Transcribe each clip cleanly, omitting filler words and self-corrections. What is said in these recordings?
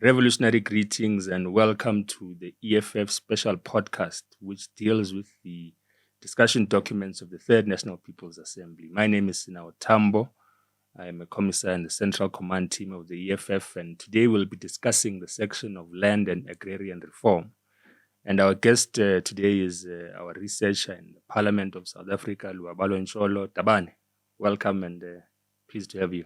Revolutionary greetings and welcome to the EFF special podcast, which deals with the discussion documents of the Third National People's Assembly. My name is Sinao Tambo. I am a commissar in the Central Command Team of the EFF, and today we'll be discussing the section of Land and Agrarian Reform. And our guest today is our researcher in the Parliament of South Africa, Lubabalo Ntsholo. Tabane, welcome and pleased to have you.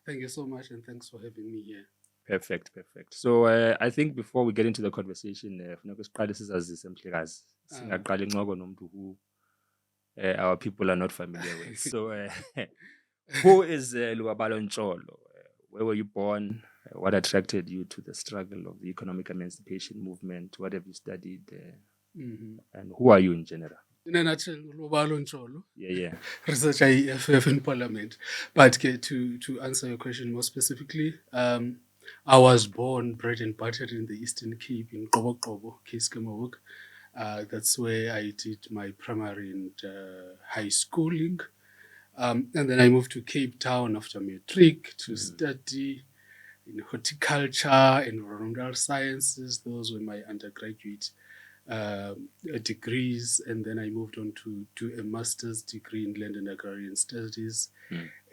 Thank you so much, and thanks for having me here. Perfect. So I think before we get into the conversation, who our people are not familiar with. So who is Lubabalo Ntsholo? Where were you born? What attracted you to the struggle of the economic emancipation movement? What have you studied? And who are you in general? In a nutshell, Lubabalo Ntsholo. Yeah. Researcher EFF in Parliament. But to answer your question more specifically, I was born, bred and buttered in the Eastern Cape in Qobo, Keiskamawuk. That's where I did my primary and high schooling. And then I moved to Cape Town after matric to study in horticulture, environmental sciences. Those were my undergraduate degrees, and then I moved on to do a master's degree in land and agrarian studies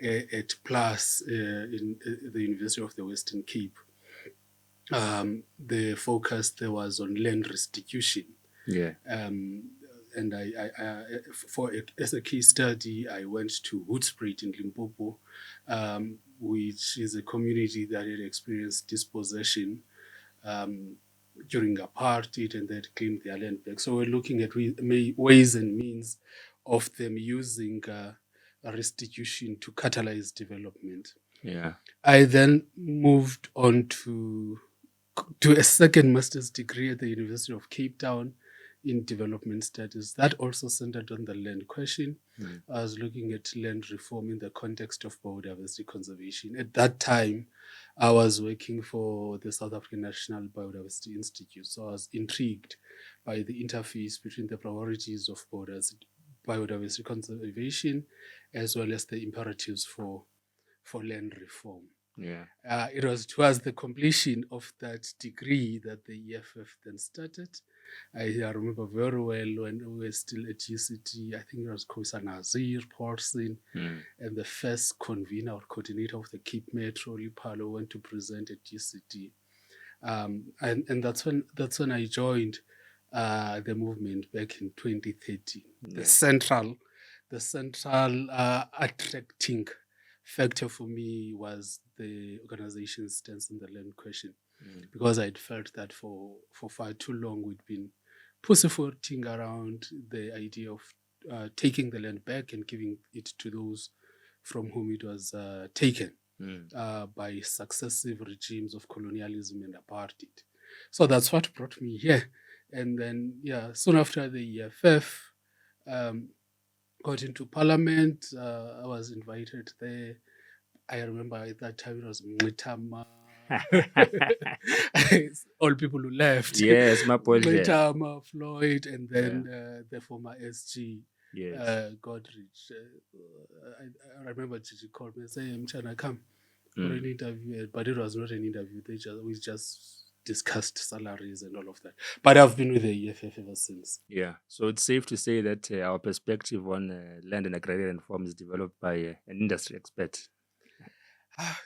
at PLUS in the University of the Western Cape. The focus there was on land restitution. And as a case study, I went to Hoedspruit in Limpopo, which is a community that had experienced dispossession during apartheid, and they had claimed their land back. So we're looking at ways and means of them using restitution to catalyze development. I then moved on to a second master's degree at the University of Cape Town in development studies. That also centered on the land question. I was looking at land reform in the context of biodiversity conservation. At that time, I was working for the South African National Biodiversity Institute, so I was intrigued by the interface between the priorities of biodiversity conservation as well as the imperatives for land reform. It was towards the completion of that degree that the EFF then started. I remember very well when we were still at UCT, I think it was Kosa Nazir Paulson, and the first convener or coordinator of the Cape Metro, Lupalo, went to present at UCT. And that's when I joined the movement back in 2013. The central attracting factor for me was the organization's stance on the land question, because I'd felt that for far too long we'd been pussyfooting around the idea of taking the land back and giving it to those from whom it was taken by successive regimes of colonialism and apartheid. So that's what brought me here. And then, soon after the EFF got into Parliament, I was invited there. I remember at that time it was Mwitama. All people who left. Yes, my boy. Mwitama, Floyd, and then the former SG, Godrich. I remember Gigi called me and said, Mchana, come for an interview. But it was not an interview. We just discussed salaries and all of that. But I've been with the EFF ever since. So it's safe to say that our perspective on land and agrarian reform is developed by an industry expert.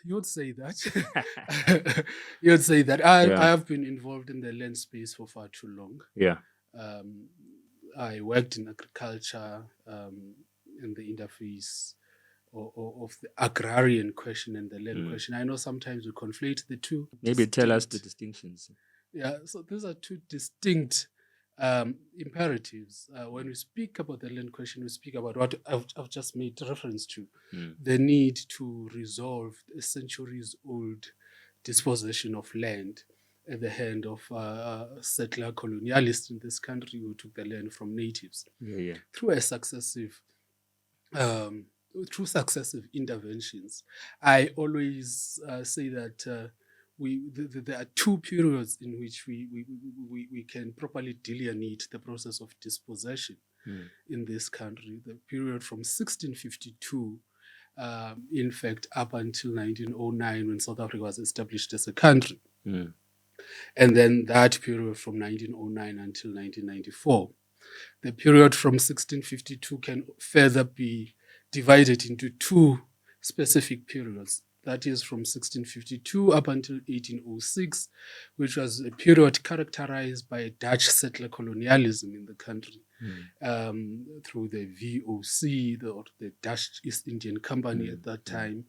You would say that. You would say that. I have been involved in the land space for far too long. I worked in agriculture in the interface of the agrarian question and the land question. I know sometimes we conflate the two. Maybe tell us the distinctions. So these are two distinct imperatives. When we speak about the land question, we speak about what I've just made reference to, the need to resolve a centuries-old dispossession of land at the hand of settler colonialists in this country who took the land from natives through successive interventions. I always say that there are two periods in which we can properly delineate the process of dispossession in this country. The period from 1652 in fact, up until 1909 when South Africa was established as a country. And then that period from 1909 until 1994. The period from 1652 can further be divided into two specific periods. That is from 1652 up until 1806, which was a period characterized by Dutch settler colonialism in the country through the VOC, the Dutch East Indian Company at that time,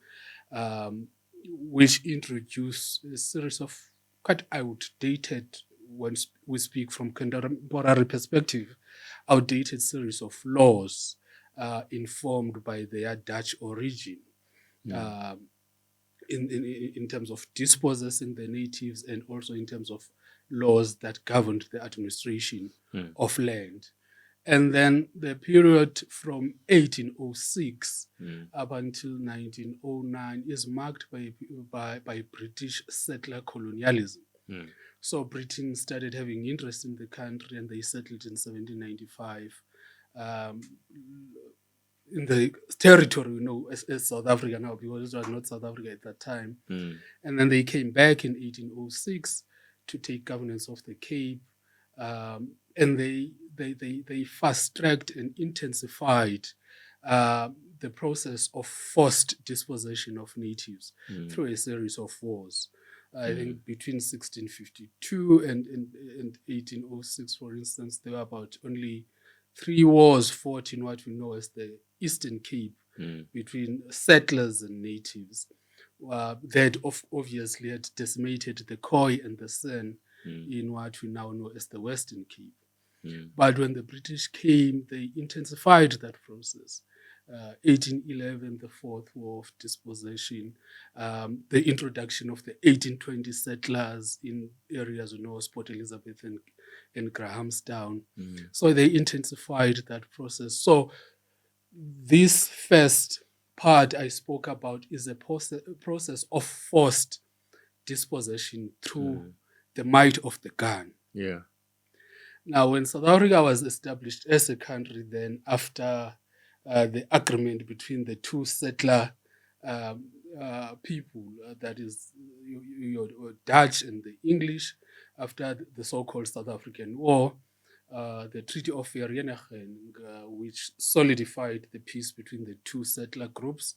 which introduced a series of quite outdated, when we speak from contemporary perspective, outdated series of laws informed by their Dutch origin. In terms of dispossessing the natives and also in terms of laws that governed the administration of land. And then the period from 1806 up until 1909 is marked by British settler colonialism. So Britain started having interest in the country and they settled in 1795. In the territory, as South Africa now, because it was not South Africa at that time. And then they came back in 1806 to take governance of the Cape. And they fast-tracked and intensified the process of forced dispossession of natives through a series of wars. I think between 1652 and 1806, for instance, there were about only 3 wars fought in what we know as the Eastern Cape between settlers and natives. That obviously had decimated the Khoi and the San in what we now know as the Western Cape. But when the British came, they intensified that process. 1811, the Fourth War of Dispossession, the introduction of the 1820 settlers in areas we know as Port Elizabeth and Grahamstown. So they intensified that process. So this first part I spoke about is a process of forced dispossession through the might of the gun. Now, when South Africa was established as a country, then after the agreement between the two settler people, that is your Dutch and the English, after the so-called South African War, the Treaty of Vereeniging, which solidified the peace between the two settler groups,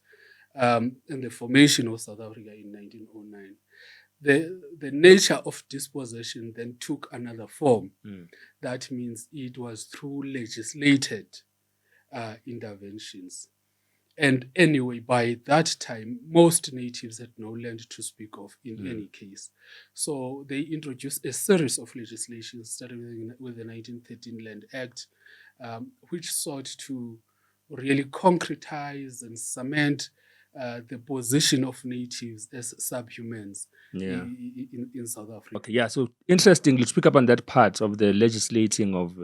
and the formation of South Africa in 1909. The nature of dispossession then took another form. That means it was through legislated interventions. And anyway, by that time, most natives had no land to speak of in any case. So they introduced a series of legislation, starting with the 1913 Land Act, which sought to really concretize and cement the position of natives as subhumans in South Africa. Okay, so interestingly, to pick up on that part of the legislating of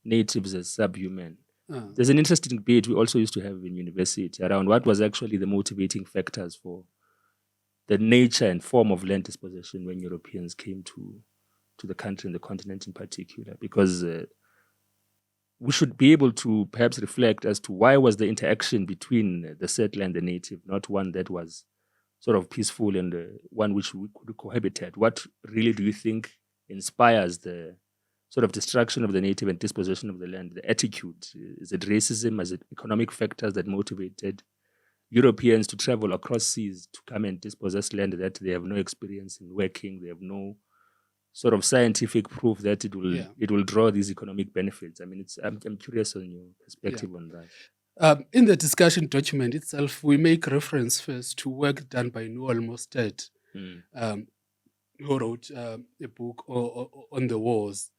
natives as subhuman, there's an interesting debate we also used to have in university around what was actually the motivating factors for the nature and form of land dispossession when Europeans came to the country and the continent in particular, because we should be able to perhaps reflect as to why was the interaction between the settler and the native not one that was sort of peaceful and one which we could cohabitate. What really do you think inspires the sort of destruction of the native and dispossession of the land, the attitude? Is it racism? Is it economic factors that motivated Europeans to travel across seas to come and dispossess land that they have no experience in working? They have no sort of scientific proof that it will draw these economic benefits. I mean, I'm curious on your perspective on that. In the discussion document itself, we make reference first to work done by Noel Mostert, who wrote a book on the wars.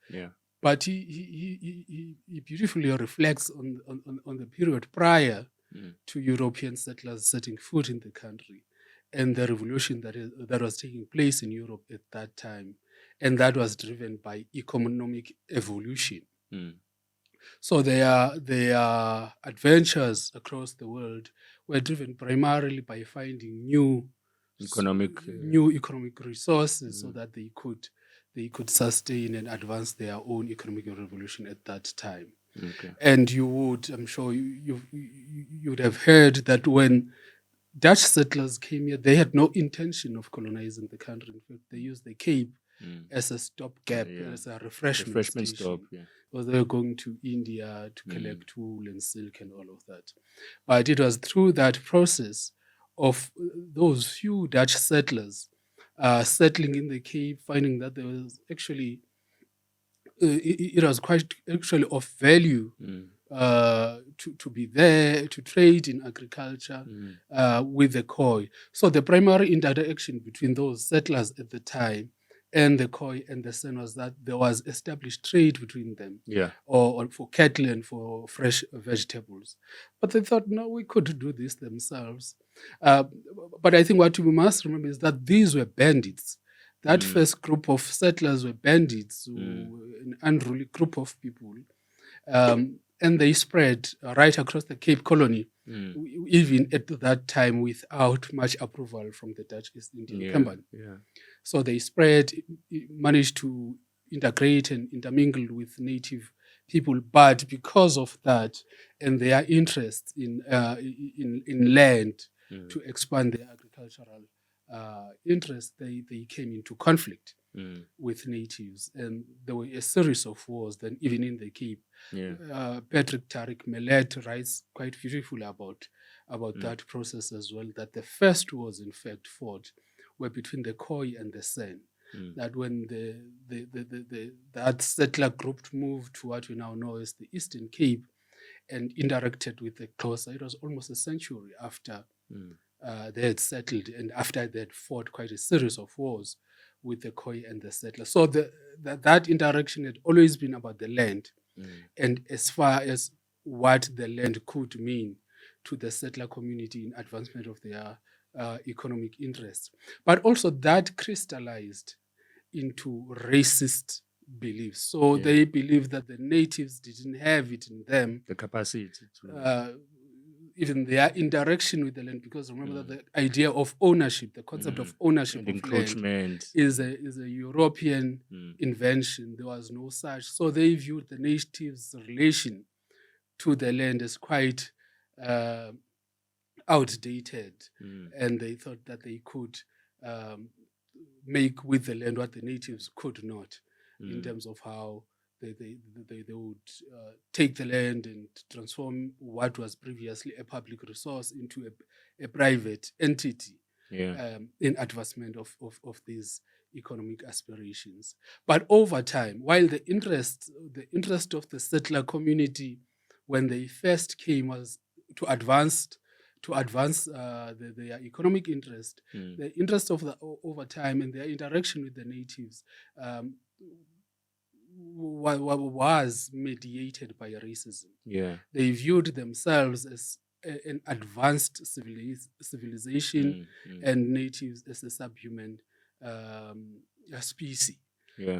But he beautifully reflects on the period prior to European settlers setting foot in the country and the revolution that was taking place in Europe at that time. And that was driven by economic evolution. So their adventures across the world were driven primarily by finding new economic resources so that they could sustain and advance their own economic revolution at that time. And I'm sure you would have heard that when Dutch settlers came here, they had no intention of colonizing the country. In fact, they used the Cape as a stopgap, as a refreshment station. Stop, Because they were going to India to collect wool and silk and all of that. But it was through that process of those few Dutch settlers settling in the Cape, finding that there was actually, it was quite actually of value to be there, to trade in agriculture with the Khoi. So the primary interaction between those settlers at the time and the Khoi and the San was that there was established trade between them, or for cattle and for fresh vegetables. But they thought, no, we could do this themselves. But I think what we must remember is that these were bandits. That first group of settlers were bandits, an unruly group of people. And they spread right across the Cape Colony, even at that time without much approval from the Dutch East India Company. So they spread, managed to integrate and intermingle with native people, but because of that and their interest in land to expand their agricultural interest, they came into conflict with natives, and there were a series of wars. Then even in the Cape, Patrick Tariq Millet writes quite beautifully about that process as well. That the first wars, in fact, fought were between the Khoi and the San. That when that settler group moved to what we now know as the Eastern Cape and interacted with the Xhosa, it was almost a century after they had settled and after they had fought quite a series of wars with the Khoi and the settlers. So that interaction had always been about the land and as far as what the land could mean to the settler community in advancement of their economic interests. But also that crystallized into racist beliefs. So they believed that the natives didn't have it in them, the capacity to even their interaction with the land, because remember that the idea of ownership, the concept of ownership and of encroachment land is a European invention. There was no such. So they viewed the natives' relation to the land as quite outdated, and they thought that they could make with the land what the natives could not, in terms of how they would take the land and transform what was previously a public resource into a private entity in advancement of these economic aspirations. But over time, while the interest of the settler community when they first came was to advance their economic interest, the interest of over time and their interaction with the natives was mediated by racism. They viewed themselves as an advanced civilization and natives as a subhuman species.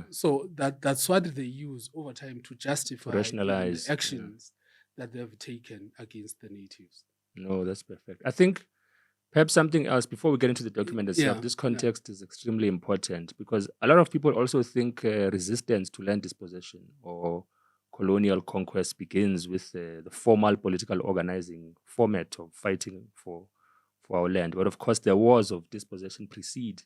So that's what they use over time to justify to rationalize the actions that they've taken against the natives. No, that's perfect. I think perhaps something else before we get into the document itself. This context is extremely important because a lot of people also think resistance to land dispossession or colonial conquest begins with the formal political organizing format of fighting for our land. But of course, the wars of dispossession precede,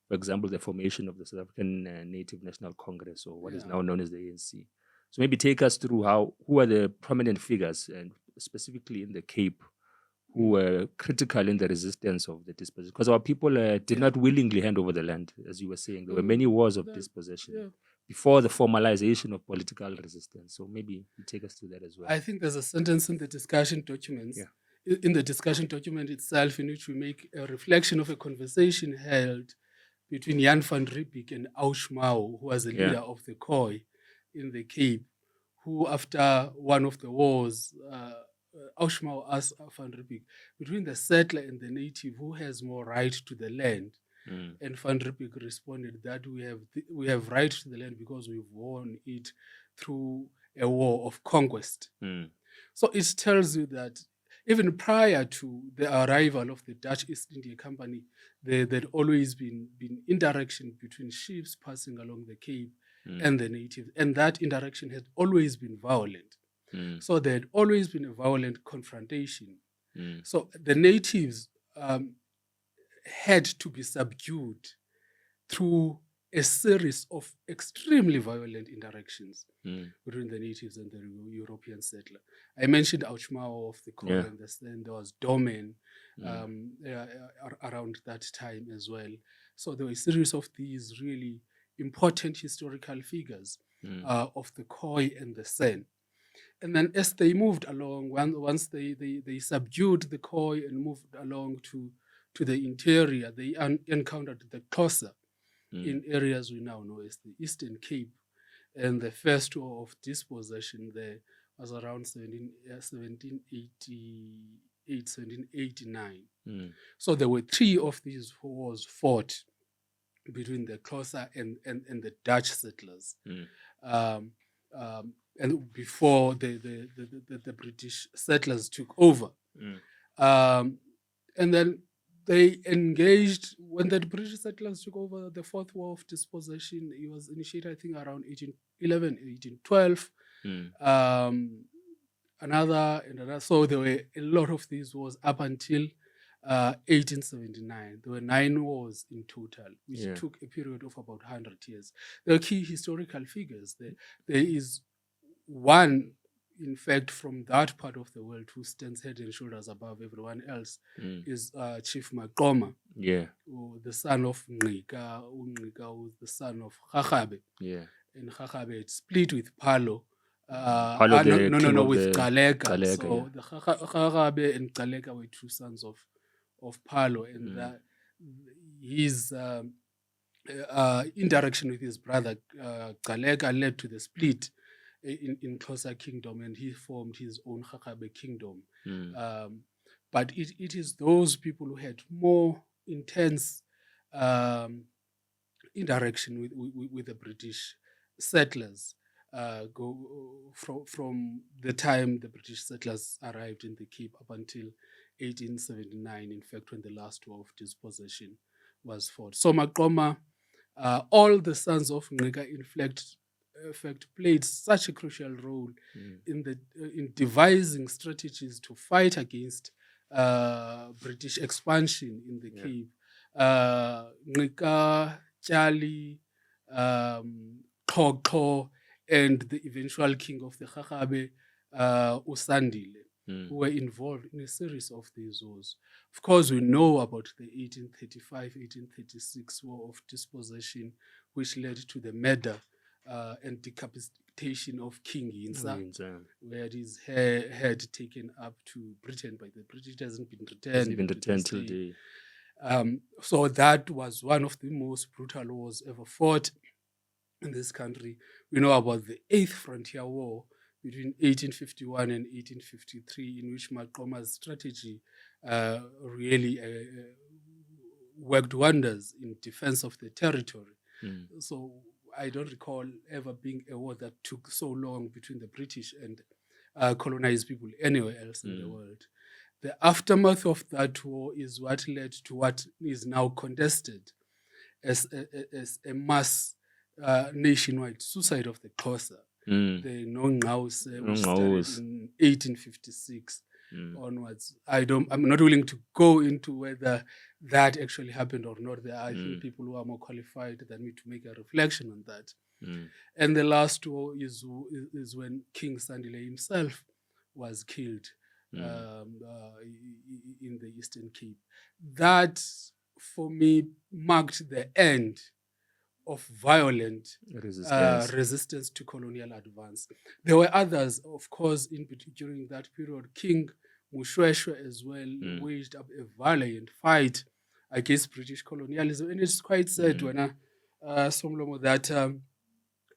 for example, the formation of the South African Native National Congress, or what is now known as the ANC. So maybe take us through who are the prominent figures, and specifically in the Cape, who were critical in the resistance of the dispossession. Because our people did not willingly hand over the land, as you were saying. There were many wars of dispossession before the formalization of political resistance. So maybe you take us through that as well. I think there's a sentence in the discussion documents, in the discussion document itself, in which we make a reflection of a conversation held between Jan van Riebeeck and Auschmau, who was the leader of the Khoi in the Cape, who after one of the wars, Auschmau asked Van Riebeeck, between the settler and the native, who has more right to the land? And Van Riebeeck responded that we have right to the land because we've won it through a war of conquest. So it tells you that even prior to the arrival of the Dutch East India Company, there'd always been interaction between ships passing along the Cape and the natives, and that interaction had always been violent. So there had always been a violent confrontation. So the natives had to be subdued through a series of extremely violent interactions between the natives and the European settler. I mentioned Auchmao of the Koi and the Sen. There was Domen around that time as well. So there were a series of these really important historical figures of the Koi and the Sen. And then as they moved along, once they subdued the Khoi and moved along to the interior, they encountered the Xhosa in areas we now know as the Eastern Cape. And the first war of dispossession there was around 1788, 1789. So there were 3 of these wars fought between the Xhosa and the Dutch settlers. And before the British settlers took over. And then they engaged, when the British settlers took over, the Fourth War of Dispossession. It was initiated, I think, around 1811, 1812. So there were a lot of these wars up until 1879. There were 9 wars in total, which took a period of about 100 years. There are key historical figures. There is one, in fact, from that part of the world who stands head and shoulders above everyone else is Chief Maqoma, the son of Ngqika. Ngqika was the son of Khakhabe. And Khakhabe had split with Phalo. With Gcaleka. So the Khakhabe and Gcaleka were 2 sons of Phalo, and his interaction with his brother Gcaleka led to the split in Xhosa kingdom, and he formed his own Khakhabe kingdom. But it is those people who had more intense interaction with the British settlers from the time the British settlers arrived in the Cape up until 1879, in fact, when the last war of dispossession was fought. So Maqoma, all the sons of Ngqika, in fact, played such a crucial role in devising strategies to fight against British expansion in the Cape. Ngqika, Tjali, Xhoxho, and the eventual king of the Khakhabe, Usandile, who were involved in a series of these wars. Of course, we know about the 1835-1836 war of dispossession, which led to the murder and decapitation of King Yinsa, where his head taken up to Britain by the British. It hasn't been returned till today. So that was one of the most brutal wars ever fought in this country. We know about the 8th Frontier War between 1851 and 1853, in which Maqoma's strategy really worked wonders in defense of the territory. So I don't recall ever being a war that took so long between the British and colonized people anywhere else in the world. The aftermath of that war is what led to what is now contested as a mass nationwide suicide of the Xhosa. The Nongqawuse started in 1856 onwards. I'm not willing to go into whether that actually happened or not. There are people who are more qualified than me to make a reflection on that. And the last war is when King Sandile himself was killed in the Eastern Cape. That, for me, marked the end of violent resistance to colonial advance. There were others, of course, during that period. King Mushweshwe as well waged up a valiant fight against British colonialism. And it's quite sad, Somlomo, that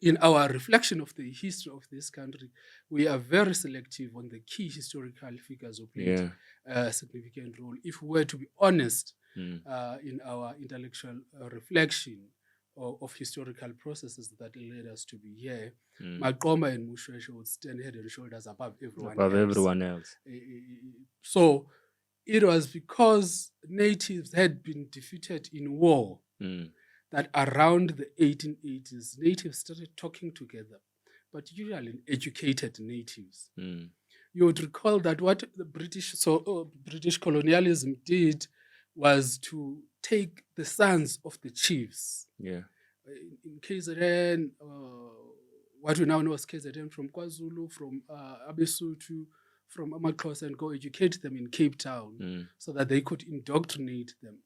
in our reflection of the history of this country, we are very selective on the key historical figures who played a significant role. If we were to be honest in our intellectual reflection of historical processes that led us to be here, Maqoma and Mushweshwe would stand head and shoulders above everyone else. So it was because natives had been defeated in war that around the 1880s, natives started talking together, particularly educated natives. You would recall that what the British colonialism did was to take the sons of the chiefs. Yeah. In KZN, what we now know as KZN, from KwaZulu, from Abesutu, from Amaxhosa, and go educate them in Cape Town so that they could indoctrinate them.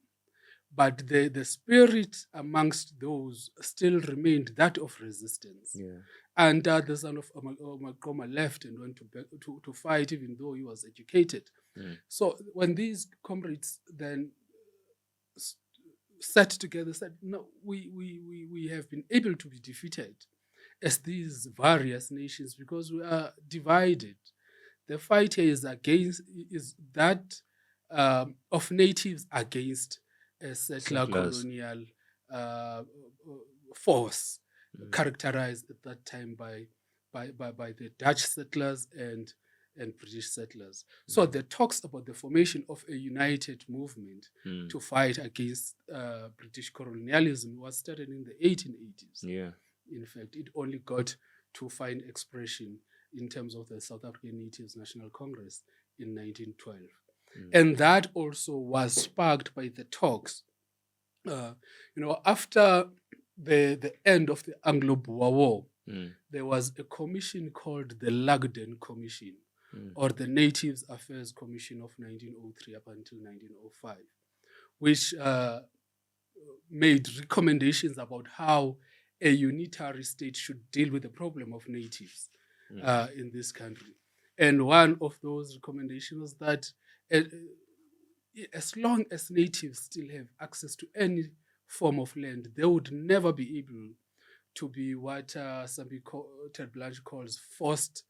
But the spirit amongst those still remained that of resistance. Yeah. And the son of Magoma left and went to fight, even though he was educated. So when these comrades then sat together, said, no, we have been able to be defeated as these various nations because we are divided. The fight here is that of natives against a settler colonial force characterized at that time by the Dutch settlers and British settlers. So the talks about the formation of a united movement to fight against British colonialism was started in the 1880s. Yeah. In fact, it only got to find expression in terms of the South African Natives National Congress in 1912. And that also was sparked by the talks. After the end of the Anglo-Boer War, there was a commission called the Lugden Commission, or the Natives Affairs Commission of 1903 up until 1905, which made recommendations about how a unitary state should deal with the problem of natives in this country. And one of those recommendations was that as long as natives still have access to any form of land, they would never be able to be what Ted Blanche calls forced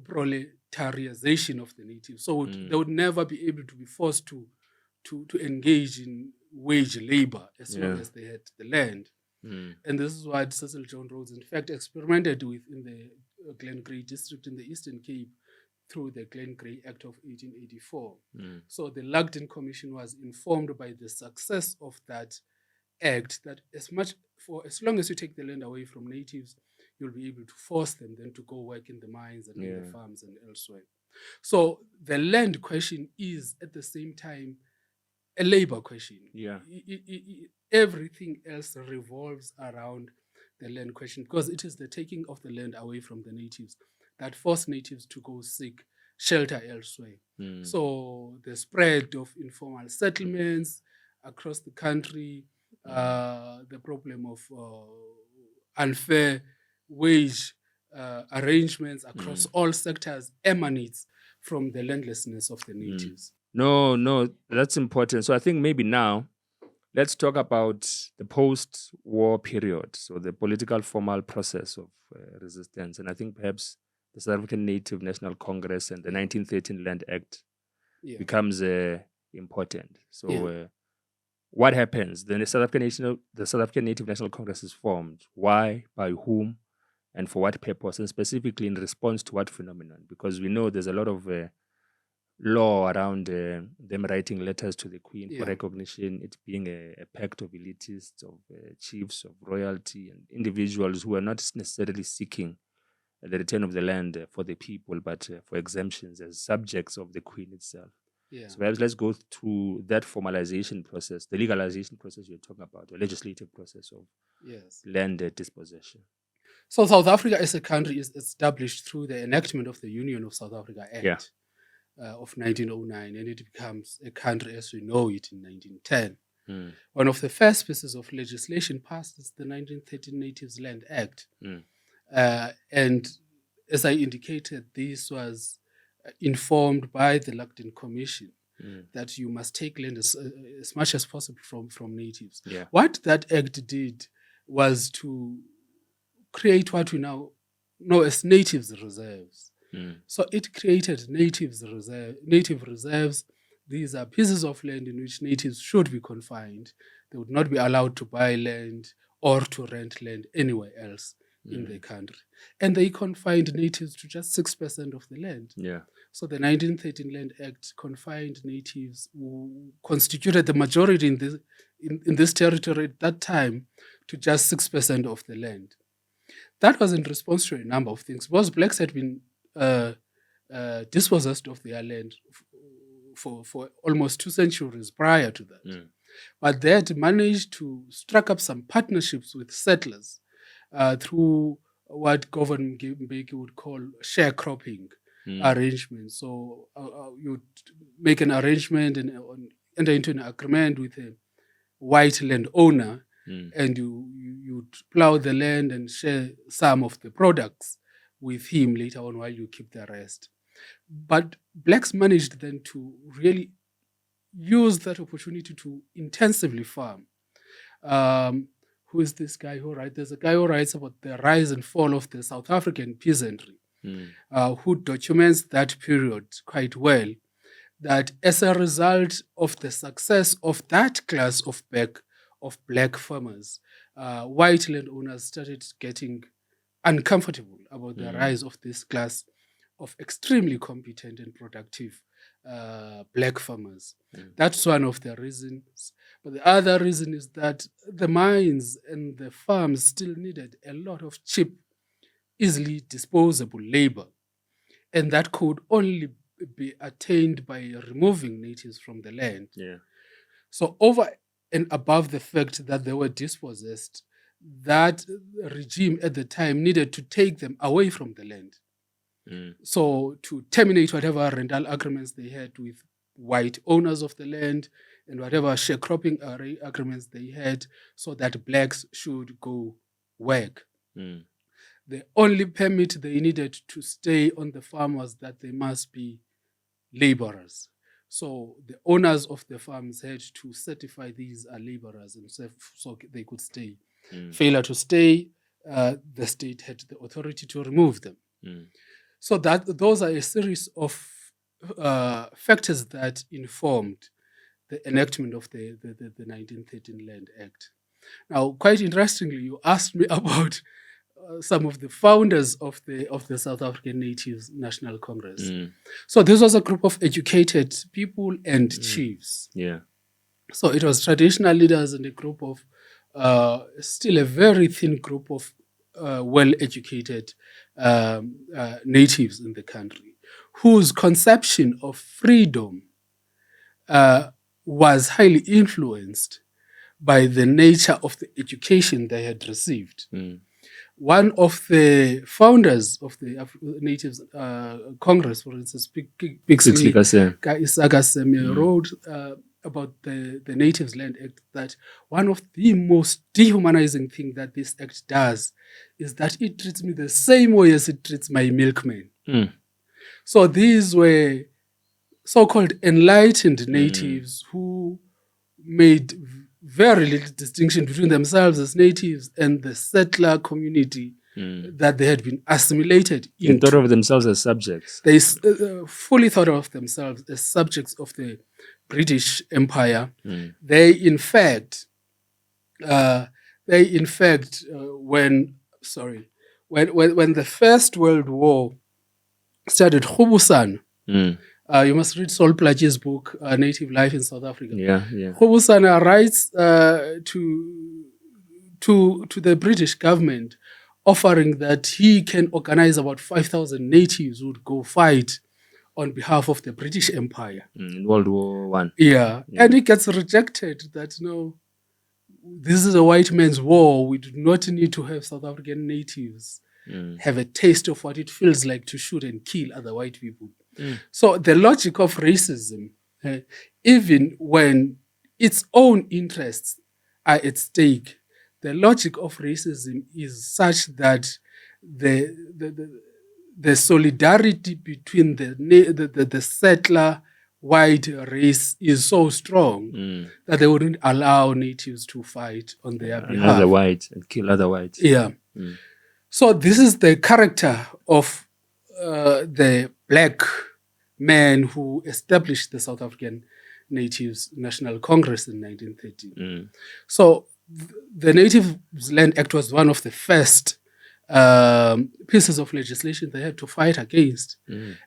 proletarialization of the natives. So they would never be able to be forced to engage in wage labor as long as they had the land. And this is what Cecil John Rhodes, in fact, experimented with in the Glen Grey district in the Eastern Cape through the Glen Grey Act of 1884. So the Lugden Commission was informed by the success of that act that as long as you take the land away from natives, you'll be able to force them then to go work in the mines and in the farms and elsewhere. So the land question is at the same time a labor question. Yeah. Everything else revolves around the land question because it is the taking of the land away from the natives that force natives to go seek shelter elsewhere. So the spread of informal settlements across the country, the problem of unfair wage arrangements across all sectors emanates from the landlessness of the natives. No, that's important. So I think maybe now let's talk about the post-war period, so the political formal process of resistance. And I think perhaps the South African Native National Congress and the 1913 Land Act becomes important. So what happens? Then the South African Native National Congress is formed. Why, by whom, and for what purpose? And specifically in response to what phenomenon? Because we know there's a lot of law around them writing letters to the Queen for recognition, it being a pact of elitists, of chiefs, of royalty, and individuals who are not necessarily seeking the return of the land for the people, but for exemptions as subjects of the Queen itself. So perhaps let's go through that formalization process, the legalization process you're talking about, the legislative process of land dispossession. So South Africa as a country is established through the enactment of the Union of South Africa Act of 1909, and it becomes a country as we know it in 1910. One of the first pieces of legislation passed is the 1913 Natives Land Act. And as I indicated, this was informed by the Lugden Commission that you must take land as much as possible from natives. What that act did was to create what we now know as natives reserves. So it created native reserves. These are pieces of land in which natives should be confined. They would not be allowed to buy land or to rent land anywhere else in the country. And they confined natives to just 6% of the land. So the 1913 Land Act confined natives who constituted the majority in this territory at that time to just 6% of the land. That was in response to a number of things. Because blacks had been dispossessed of their land for almost 2 centuries prior to that. Mm. But they had managed to strike up some partnerships with settlers through what Governor Mbeki would call sharecropping arrangements. So you make an arrangement and enter into an agreement with a white landowner, and you plow the land and share some of the products with him later on while you keep the rest. But blacks managed then to really use that opportunity to intensively farm. Who is this guy who writes? There's a guy who writes about the rise and fall of the South African peasantry, who documents that period quite well, that as a result of the success of that class of black farmers, white landowners started getting uncomfortable about the rise of this class of extremely competent and productive black farmers. That's one of the reasons. But the other reason is that the mines and the farms still needed a lot of cheap, easily disposable labor. And that could only be attained by removing natives from the land. Yeah. So over and above the fact that they were dispossessed, that regime at the time needed to take them away from the land. So to terminate whatever rental agreements they had with white owners of the land and whatever sharecropping agreements they had, so that blacks should go work. The only permit they needed to stay on the farm was that they must be laborers. So the owners of the farms had to certify these are laborers and so they could stay. Failure to stay, the state had the authority to remove them. So those are a series of factors that informed the enactment of the 1913 Land Act. Now, quite interestingly, you asked me about some of the founders of the South African Natives National Congress. So this was a group of educated people and chiefs. Yeah. So it was traditional leaders and a group of still a very thin group of well-educated natives in the country, whose conception of freedom was highly influenced by the nature of the education they had received. One of the founders of the Natives Congress, for instance, Pixley Isaka wrote about the Natives Land Act that one of the most dehumanizing things that this act does is that it treats me the same way as it treats my milkman. So these were so-called enlightened natives who made very little distinction between themselves as natives and the settler community that they had been assimilated into. They thought of themselves as subjects. They fully thought of themselves as subjects of the British Empire. They, in fact, when the First World War started, Khubusana, you must read Sol Plaatje's book, Native Life in South Africa. Yeah. Khubusana writes to the British government, offering that he can organize about 5,000 natives who would go fight on behalf of the British Empire. In World War I. Yeah. And it gets rejected that, no, this is a white man's war. We do not need to have South African natives have a taste of what it feels like to shoot and kill other white people. So the logic of racism, even when its own interests are at stake, the logic of racism is such that the solidarity between the settler white race is so strong that they wouldn't allow natives to fight on their behalf. Another white and kill other whites. Yeah. So this is the character of the black man who established the South African Natives National Congress in 1913. So the Natives Land Act was one of the first pieces of legislation they had to fight against.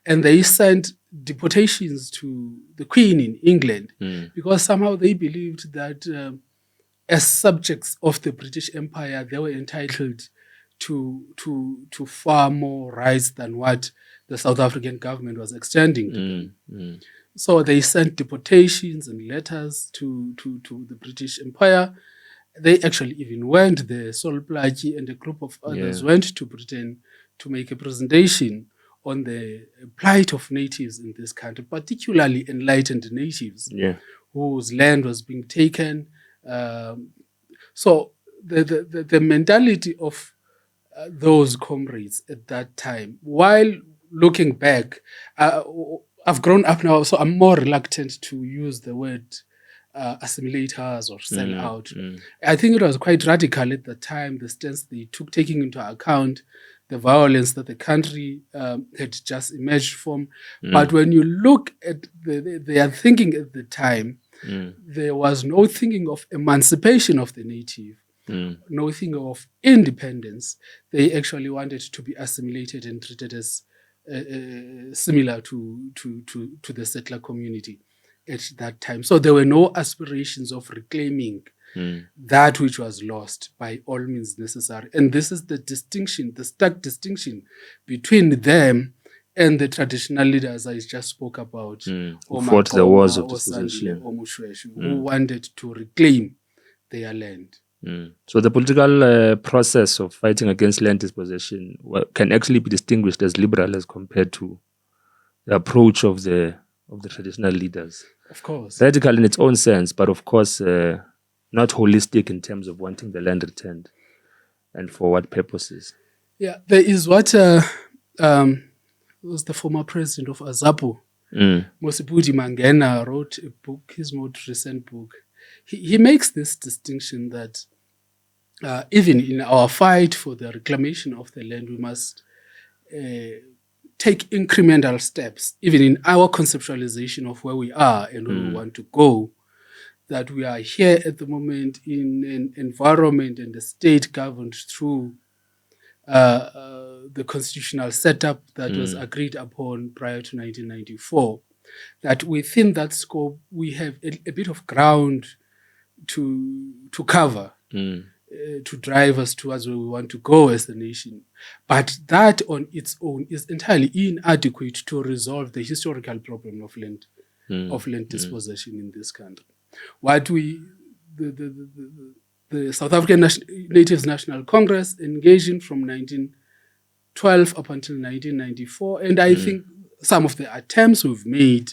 And they sent deportations to the Queen in England because somehow they believed that as subjects of the British Empire, they were entitled to far more rights than what the South African government was extending to them. So they sent deportations and letters to the British Empire. They actually even went there. Sol Plaatje and a group of others went to Britain to make a presentation on the plight of natives in this country, particularly enlightened natives whose land was being taken. So the mentality of those comrades at that time, while looking back, I've grown up now, so I'm more reluctant to use the word assimilators or sell out. I think it was quite radical at the time, the stance they took, taking into account the violence that the country had just emerged from. But when you look at their thinking at the time, there was no thinking of emancipation of the native, no thinking of independence. They actually wanted to be assimilated and treated as similar to the settler community at that time. So there were no aspirations of reclaiming that which was lost by all means necessary. And this is the distinction, the stark distinction between them and the traditional leaders I just spoke about, who fought the wars of disposition, who wanted to reclaim their land. So the political process of fighting against land dispossession can actually be distinguished as liberal as compared to the approach of the traditional leaders. Of course. Radical in its own sense, but of course not holistic in terms of wanting the land returned and for what purposes. Yeah, there is what was the former president of Azapo, Mosipudi Mangena, wrote a book, his most recent book. He makes this distinction that even in our fight for the reclamation of the land, we must take incremental steps, even in our conceptualization of where we are and where we want to go, that we are here at the moment in an environment and a state governed through the constitutional setup that was agreed upon prior to 1994, that within that scope, we have a bit of ground to cover, to drive us towards where we want to go as a nation. But that on its own is entirely inadequate to resolve the historical problem of land dispossession in this country. What the South African Natives National Congress engaged in from 1912 up until 1994, and I think some of the attempts we've made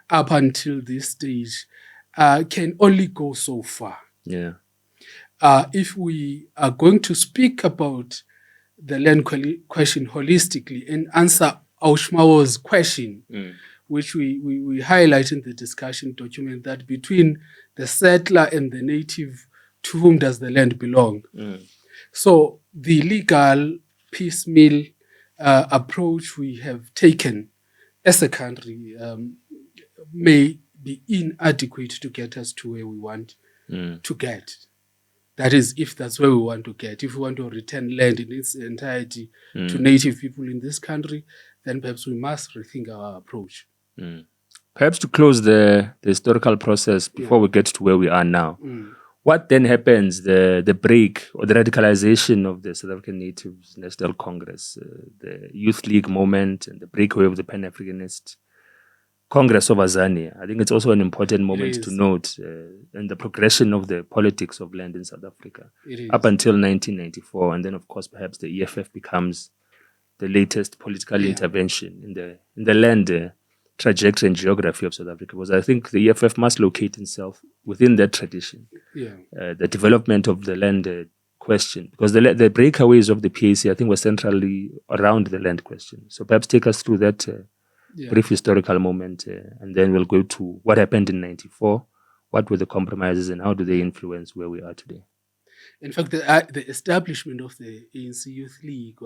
up until this stage can only go so far. Yeah. If we are going to speak about the land question holistically and answer Auschmawo's question, which we highlight in the discussion document, that between the settler and the native, to whom does the land belong? So the legal piecemeal approach we have taken as a country may be inadequate to get us to where we want to get. That is, if that's where we want to get. If we want to return land in its entirety to native people in this country, then perhaps we must rethink our approach. Perhaps to close the historical process before we get to where we are now, what then happens, the break or the radicalization of the South African Natives National Congress, the Youth League moment and the breakaway of the Pan-Africanist Congress of Azania? I think it's also an important moment to note in the progression of the politics of land in South Africa up until 1994. And then, of course, perhaps the EFF becomes the latest political intervention in the land trajectory and geography of South Africa, because I think the EFF must locate itself within that tradition. The development of the land question, because the breakaways of the PAC, I think, were centrally around the land question. So perhaps take us through that brief historical moment, and then we'll go to what happened in 94, what were the compromises, and how do they influence where we are today. In fact, the establishment of the ANC Youth League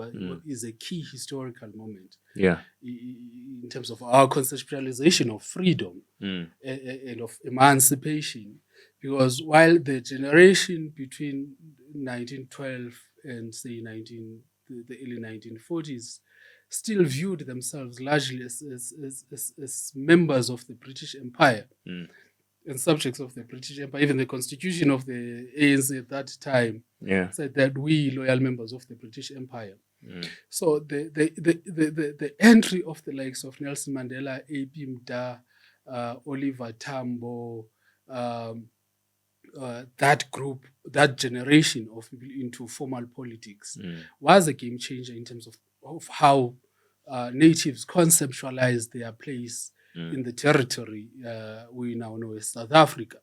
is a key historical moment. In terms of our conceptualization of freedom and of emancipation, because while the generation between 1912 and say the early 1940s still viewed themselves largely as members of the British Empire and subjects of the British Empire. Even the constitution of the ANC at that time said that we loyal members of the British Empire. So the entry of the likes of Nelson Mandela, A.P. Mda, Oliver Tambo, that group, that generation of people into formal politics was a game changer in terms of how natives conceptualized their place in the territory we now know as South Africa.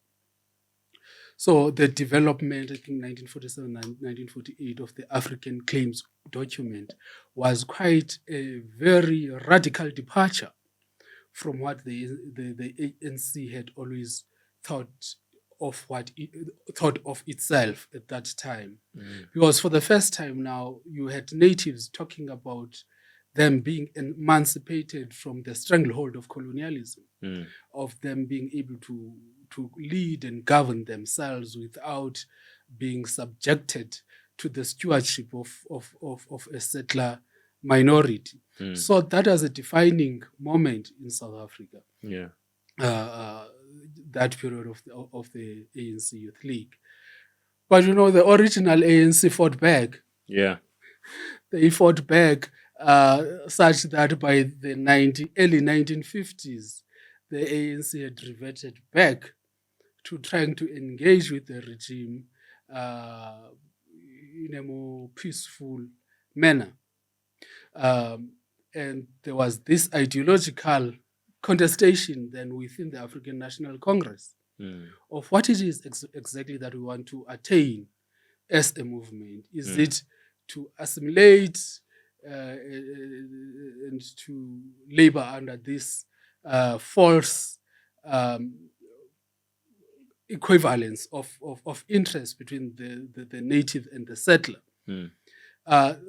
So the development, I think 1947 and 1948 of the African Claims document was quite a very radical departure from what the ANC had always thought of thought of itself at that time. Because for the first time now, you had natives talking about them being emancipated from the stranglehold of colonialism, of them being able to lead and govern themselves without being subjected to the stewardship of a settler minority. So that was a defining moment in South Africa. Yeah. That period of the ANC Youth League. But you know, the original ANC fought back. Yeah. They fought back such that by the early 1950s, the ANC had reverted back to trying to engage with the regime in a more peaceful manner. And there was this ideological contestation then within the African National Congress of what it is exactly that we want to attain as a movement. Is it to assimilate and to labor under this false equivalence of interest between the native and the settler?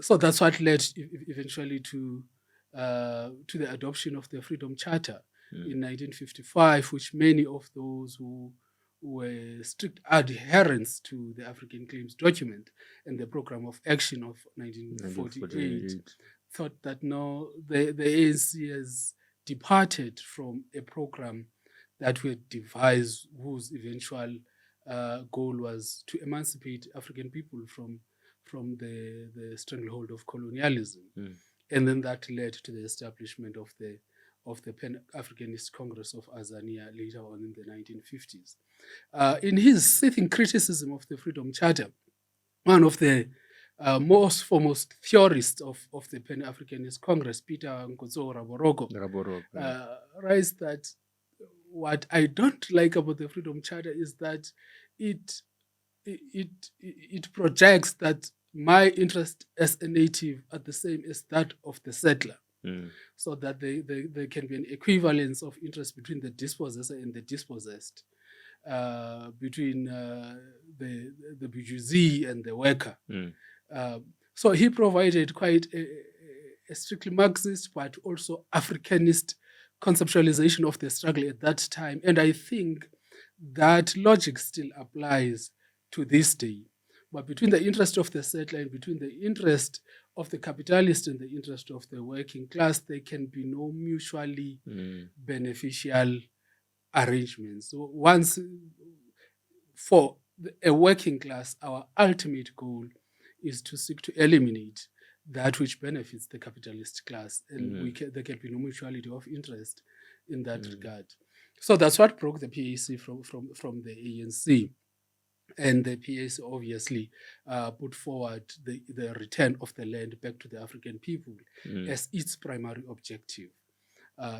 So that's what led eventually to the adoption of the Freedom Charter in 1955, which many of those who were strict adherents to the African Claims document and the program of action of 1948 thought that no, the ANC has departed from a program that we devised, whose eventual goal was to emancipate African people from the stranglehold of colonialism. And then that led to the establishment of the Pan-Africanist Congress of Azania later on in the 1950s. In his sitting criticism of the Freedom Charter, one of the most foremost theorists of the Pan-Africanist Congress, Peter Nkotso Raboroko, writes that what I don't like about the Freedom Charter is that it projects that my interest as a native are the same as that of the settler. So that there can be an equivalence of interest between the dispossessor and the dispossessed, between the bourgeoisie and the worker. So he provided quite a strictly Marxist but also Africanist conceptualization of the struggle at that time. And I think that logic still applies to this day. But between the interest of the settler and between the interest of the capitalist and the interest of the working class, there can be no mutually beneficial arrangements. So once, for a working class, our ultimate goal is to seek to eliminate that which benefits the capitalist class, and there can be no mutuality of interest in that regard. So that's what broke the PAC from the ANC. And the PAC obviously put forward the return of the land back to the African people as its primary objective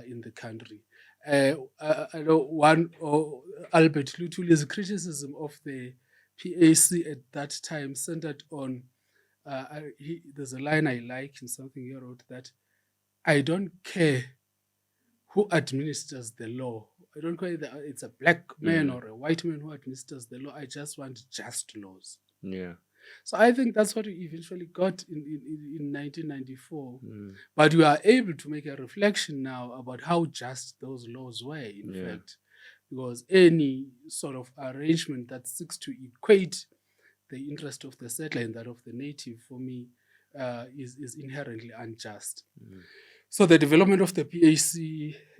in the country. I know Albert Lutuli's criticism of the PAC at that time centered on, there's a line I like in something he wrote, that I don't care who administers the law. I don't care whether it's a black man or a white man who administers the law. I just want just laws. Yeah. So I think that's what we eventually got in 1994. But we are able to make a reflection now about how just those laws were, in fact, because any sort of arrangement that seeks to equate the interest of the settler and that of the native, for me, is inherently unjust. So the development of the PAC,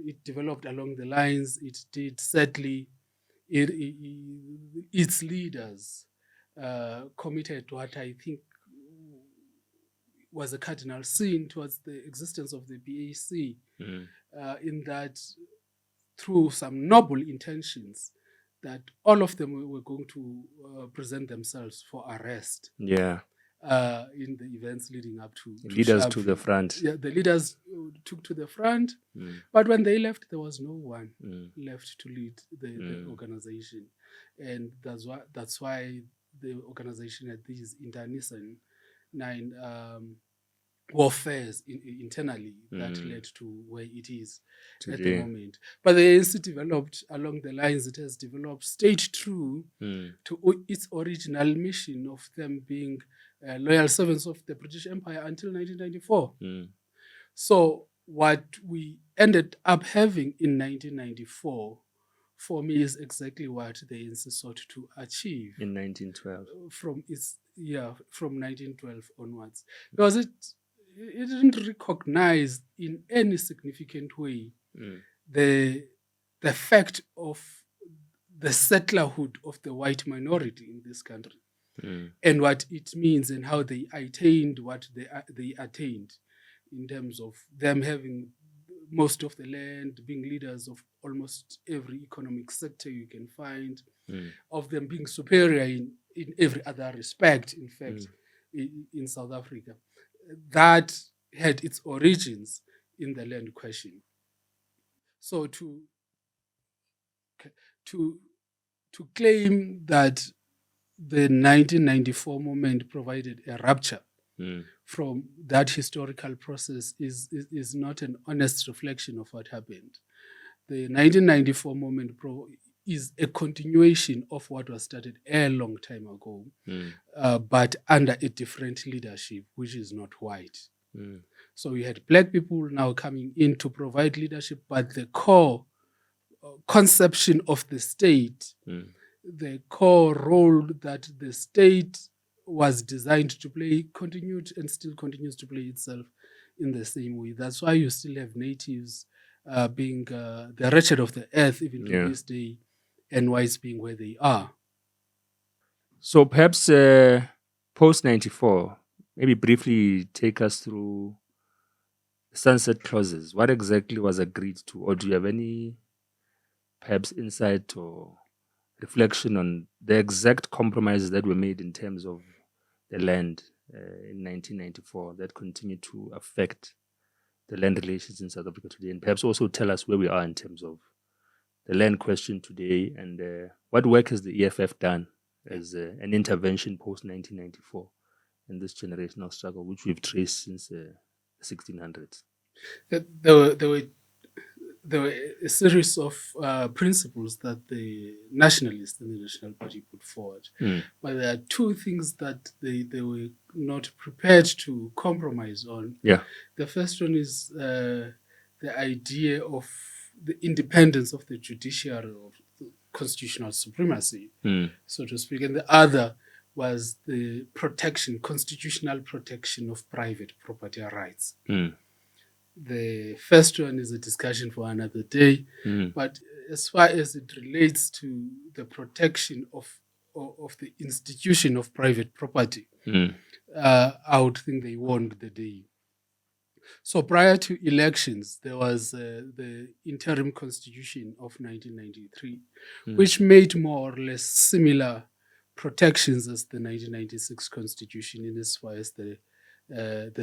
it developed along the lines it did. Sadly, its leaders committed what I think was a cardinal sin towards the existence of the PAC, in that through some noble intentions, that all of them were going to present themselves for arrest. Yeah. In the events leading up to Leaders to the front. Yeah, the leaders took to the front, but when they left, there was no one left to lead the organization, and that's why the organization had these internecine warfares internally that led to where it is at the moment. But the ANC developed, along the lines it has developed, stayed true to its original mission of them being loyal servants of the British Empire until 1994. So what we ended up having in 1994, for me, is exactly what the ANC sought to achieve in 1912. From 1912 onwards, because it didn't recognize in any significant way the fact of the settlerhood of the white minority in this country, and what it means and how they attained what they attained, in terms of them having most of the land, being leaders of almost every economic sector you can find, of them being superior in every other respect, in fact, in South Africa. That had its origins in the land question. So to claim that the 1994 moment provided a rupture from that historical process is not an honest reflection of what happened. The 1994 moment is a continuation of what was started a long time ago, but under a different leadership, which is not white. So we had black people now coming in to provide leadership, but the core conception of the state, the core role that the state was designed to play, continued and still continues to play itself in the same way. That's why you still have natives being the wretched of the earth even to this day, and whites being where they are. So perhaps post-94, maybe briefly take us through sunset clauses. What exactly was agreed to, or do you have any perhaps insight or reflection on the exact compromises that were made in terms of the land in 1994 that continue to affect the land relations in South Africa today, and perhaps also tell us where we are in terms of the land question today, and what work has the EFF done as an intervention post-1994 in this generational struggle, which we've traced since the 1600s? There were a series of principles that the nationalists and the National Party put forward. But there are two things that they were not prepared to compromise on. The first one is the idea of the independence of the judiciary, of the constitutional supremacy, so to speak. And the other was the constitutional protection of private property rights. The first one is a discussion for another day, but as far as it relates to the protection of the institution of private property, I would think they won the day. So prior to elections, there was the interim constitution of 1993, which made more or less similar protections as the 1996 constitution, in as far as the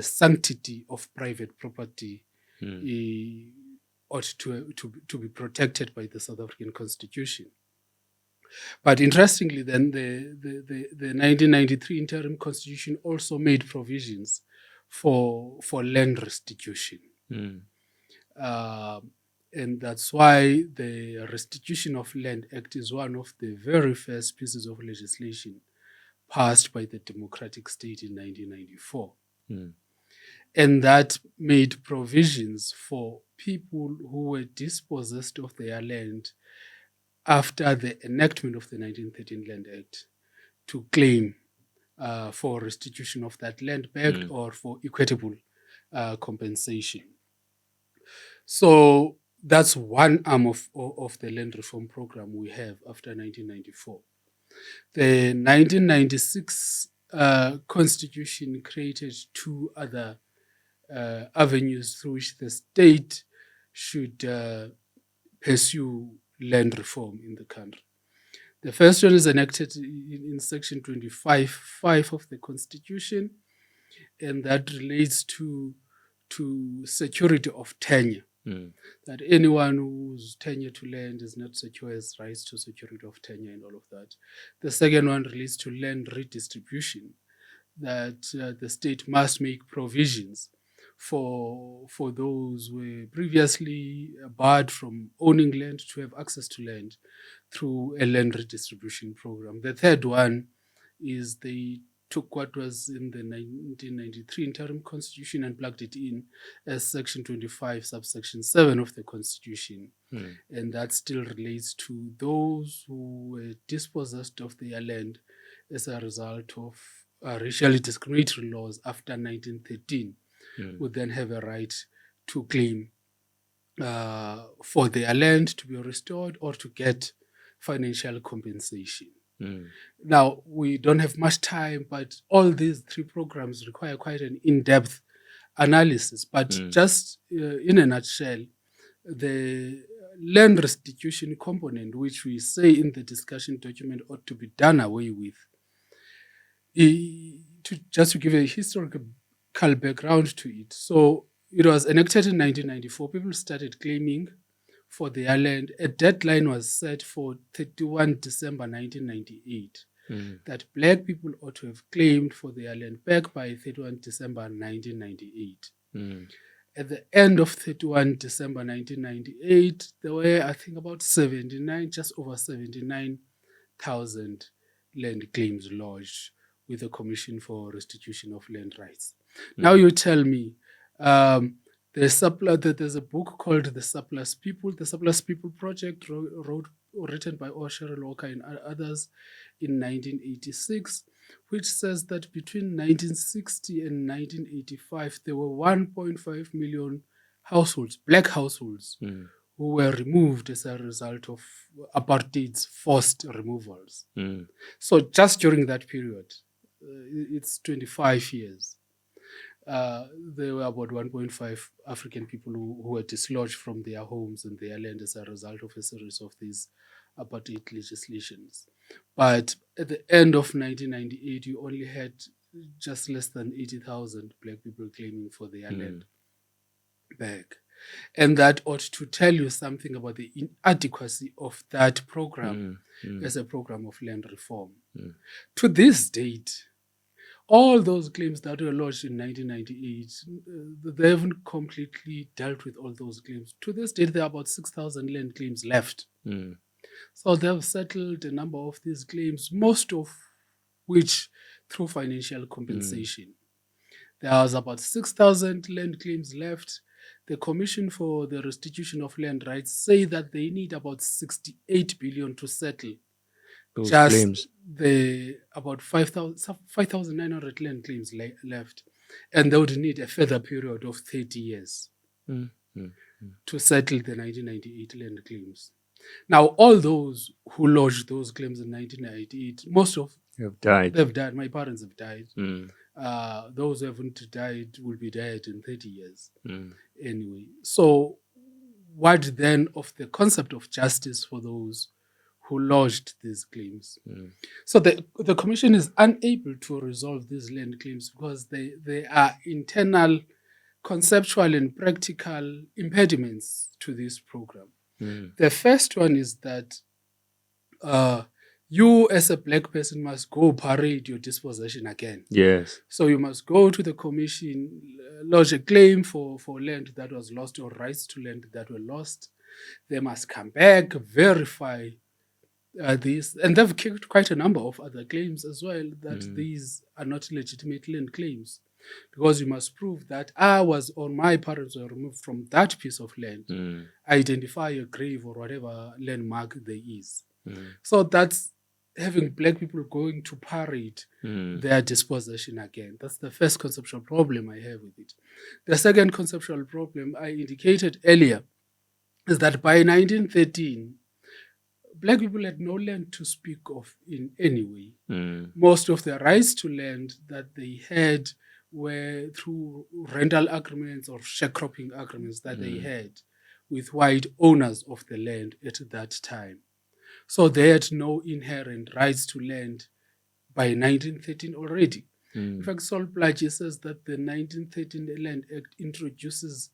sanctity of private property ought to be protected by the South African Constitution. But interestingly, then the 1993 interim constitution also made provisions for land restitution. And that's why the Restitution of Land Act is one of the very first pieces of legislation passed by the democratic state in 1994. And that made provisions for people who were dispossessed of their land after the enactment of the 1913 Land Act to claim for restitution of that land back or for equitable compensation. So that's one arm of the land reform program we have after 1994. The 1996 constitution created two other avenues through which the state should pursue land reform in the country. The first one is enacted in Section 25(5) of the Constitution, and that relates to security of tenure. That anyone whose tenure to land is not secure has rights to security of tenure and all of that. The second one relates to land redistribution, that the state must make provisions for those who were previously barred from owning land to have access to land through a land redistribution program. The third one is they took what was in the 1993 interim constitution and plugged it in as Section 25, subsection 7 of the Constitution. And that still relates to those who were dispossessed of their land as a result of racially discriminatory laws after 1913, would then have a right to claim for their land to be restored or to get financial compensation. Now, we don't have much time, but all these three programs require quite an in-depth analysis. But just in a nutshell, the land restitution component, which we say in the discussion document ought to be done away with, just to give a historical background to it. So it was enacted in 1994. People started claiming for their land. A deadline was set for 31 December 1998, that black people ought to have claimed for their land back by 31 December 1998. At the end of 31 December 1998, there were, I think, about just over 79,000 land claims lodged with the Commission for Restitution of Land Rights. Now you tell me, there's a book called The Surplus People. The Surplus People Project, written by Cheryl Walker and others in 1986, which says that between 1960 and 1985, there were 1.5 million households, black households, who were removed as a result of apartheid's forced removals. So just during that period, it's 25 years. There were about 1.5 African people who were dislodged from their homes and their land as a result of a series of these apartheid legislations. But at the end of 1998, you only had just less than 80,000 black people claiming for their land back. And that ought to tell you something about the inadequacy of that program as a program of land reform. To this date, all those claims that were lodged in 1998, they haven't completely dealt with all those claims. To this date, there are about 6,000 land claims left. So they have settled a number of these claims, most of which through financial compensation. There was about 6,000 land claims left. The Commission for the Restitution of Land Rights say that they need about 68 billion to settle those just claims. The about 5,900 land claims left, and they would need a further period of 30 years to settle the 1998 land claims. Now, all those who lodged those claims in 1998, most of have died. They've died. My parents have died. Those who haven't died will be dead in 30 years. Anyway, so what then of the concept of justice for those who lodged these claims? So the Commission is unable to resolve these land claims because they are internal, conceptual and practical impediments to this program. The first one is that you as a black person must go parade your dispossession again. Yes. So you must go to the Commission, lodge a claim for land that was lost or rights to land that were lost. They must come back, verify these, and they've kicked quite a number of other claims as well, that these are not legitimate land claims, because you must prove that I was or my parents were removed from that piece of land, identify a grave or whatever landmark there is. So that's having black people going to parade their dispossession again. That's the first conceptual problem I have with it. The second conceptual problem I indicated earlier is that by 1913, black people had no land to speak of in any way. Most of the rights to land that they had were through rental agreements or sharecropping agreements that they had with white owners of the land at that time. So they had no inherent rights to land by 1913 already. In fact, Sol Plaatje says that the 1913 Land Act introduces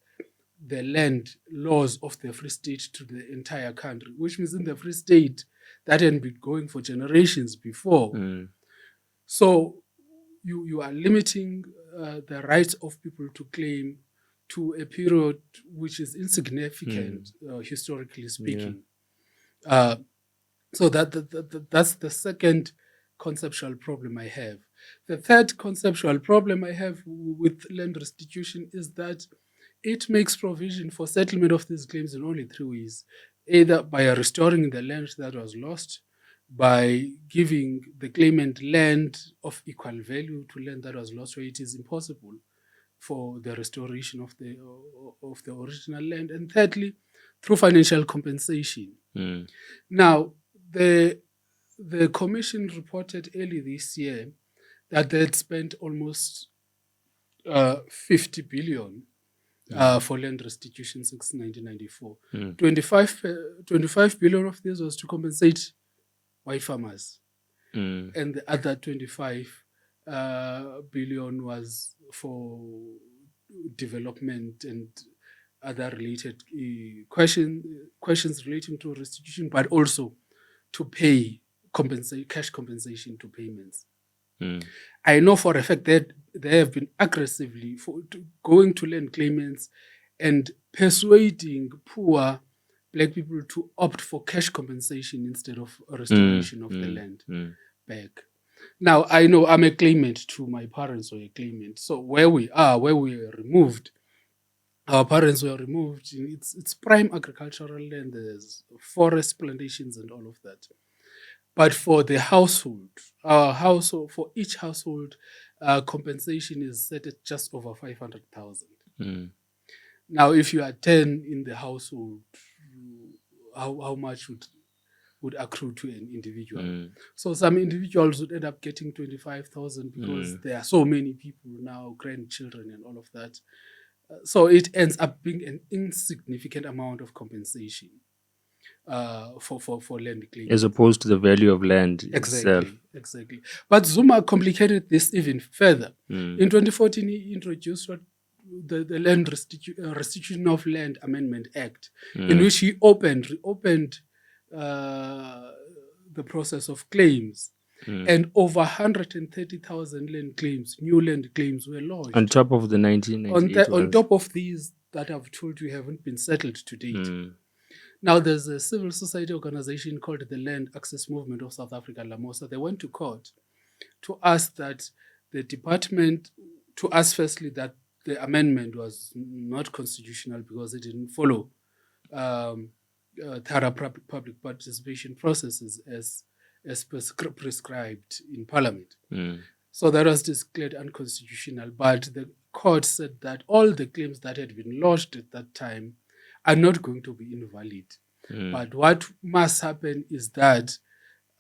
the land laws of the Free State to the entire country, which means in the Free State, that had been going for generations before. So you are limiting the rights of people to claim to a period which is insignificant, historically speaking. So that's the second conceptual problem I have. The third conceptual problem I have with land restitution is that it makes provision for settlement of these claims in only three ways: either by restoring the land that was lost, by giving the claimant land of equal value to land that was lost, where it is impossible for the restoration of the original land, and thirdly, through financial compensation. Now, the commission reported early this year that they had spent almost 50 billion for land restitution since 1994. 25 billion of this was to compensate white farmers, and the other 25 billion was for development and other related questions relating to restitution, but also to pay cash compensation to payments. I know for a fact that they have been aggressively going to land claimants and persuading poor Black people to opt for cash compensation instead of a restoration of the land back. Now, I know I'm a claimant too. My parents were a claimant. So where we were removed, our parents were removed. It's prime agricultural land. There's forest plantations and all of that. But for the household, for each household, compensation is set at just over 500,000. Now, if you are 10 in the household, how much would accrue to an individual? So some individuals would end up getting 25,000 because there are so many people now, grandchildren and all of that. So it ends up being an insignificant amount of compensation for land claims, as opposed to the value of land itself. Exactly. But Zuma complicated this even further. In 2014, he introduced what the Land Restitution of Land Amendment Act, in which he reopened the process of claims, and over 130,000 new land claims were lodged. On top of the 1998 on top of these that I've told you haven't been settled to date. Now, there's a civil society organization called the Land Access Movement of South Africa, LAMOSA. They went to court to ask that the department, to ask firstly that the amendment was not constitutional because it didn't follow thorough public participation processes as prescribed in Parliament. So that was declared unconstitutional. But the court said that all the claims that had been lodged at that time are not going to be invalid. But what must happen is that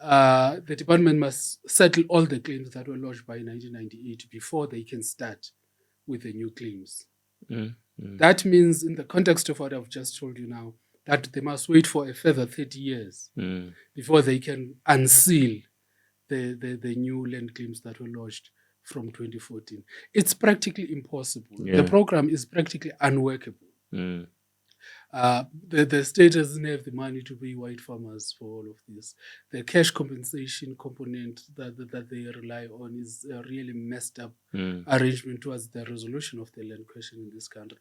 the department must settle all the claims that were lodged by 1998 before they can start with the new claims. That means, in the context of what I've just told you now, that they must wait for a further 30 years before they can unseal the new land claims that were lodged from 2014. It's practically impossible. The program is practically unworkable. The state doesn't have the money to pay white farmers for all of this. The cash compensation component that they rely on is a really messed up arrangement towards the resolution of the land question in this country.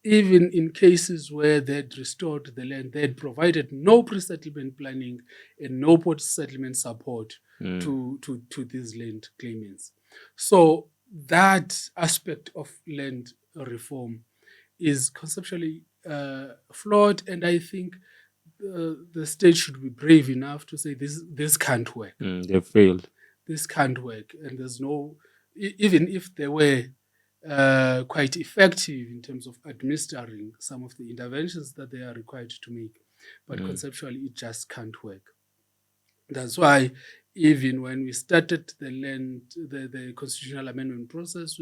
Even in cases where they had restored the land, they had provided no pre-settlement planning and no post-settlement support to these land claimants. So that aspect of land reform is conceptually flawed, and I think the state should be brave enough to say this can't work. They failed. This can't work, and there's no, even if they were quite effective in terms of administering some of the interventions that they are required to make, but conceptually it just can't work. That's why even when we started the constitutional amendment process,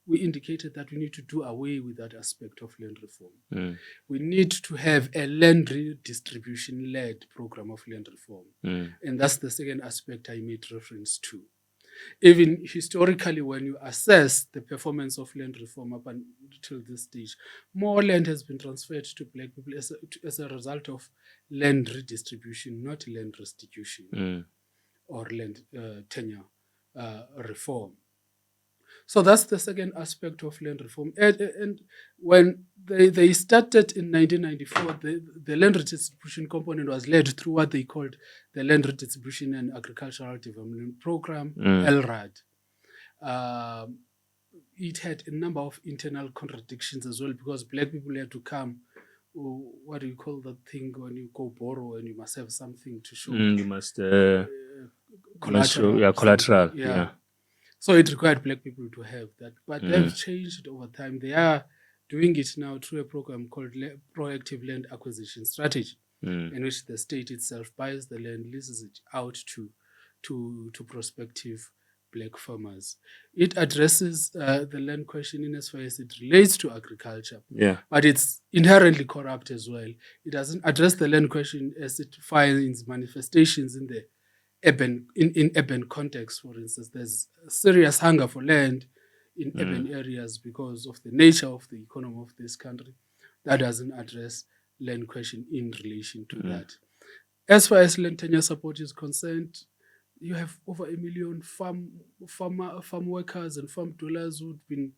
we indicated that we need to do away with that aspect of land reform. We need to have a land redistribution-led program of land reform. And that's the second aspect I made reference to. Even historically, when you assess the performance of land reform up until this stage, more land has been transferred to black people as a result of land redistribution, not land restitution or land tenure reform. So that's the second aspect of land reform. And when they started in 1994, the land redistribution component was led through what they called the Land Redistribution and Agricultural Development Program, LRAD. It had a number of internal contradictions as well, because black people had to come, what do you call that thing when you go borrow and you must have something to show? You must collateral. Collateral. Yeah. So it required black people to have that. But they've changed over time. They are doing it now through a program called Proactive Land Acquisition Strategy, in which the state itself buys the land, leases it out to prospective black farmers. It addresses the land question in as far as it relates to agriculture, but it's inherently corrupt as well. It doesn't address the land question as it finds manifestations in the urban context. For instance, there's a serious hunger for land in urban areas because of the nature of the economy of this country. That doesn't address land question in relation to that. As far as land tenure support is concerned, you have over 1 million farm workers and farm dwellers who've been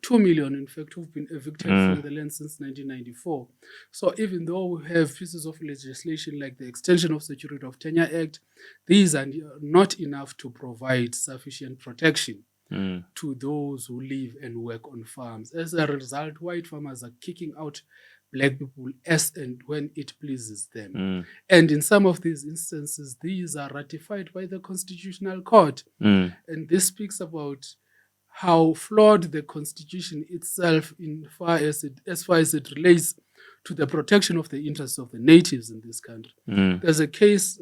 2 million, in fact, who've been evicted from the land since 1994. So even though we have pieces of legislation like the Extension of Security of Tenure Act, these are not enough to provide sufficient protection to those who live and work on farms. As a result, white farmers are kicking out black people as and when it pleases them. And in some of these instances, these are ratified by the Constitutional Court. And this speaks about how flawed the Constitution itself as far as it relates to the protection of the interests of the natives in this country. There's a case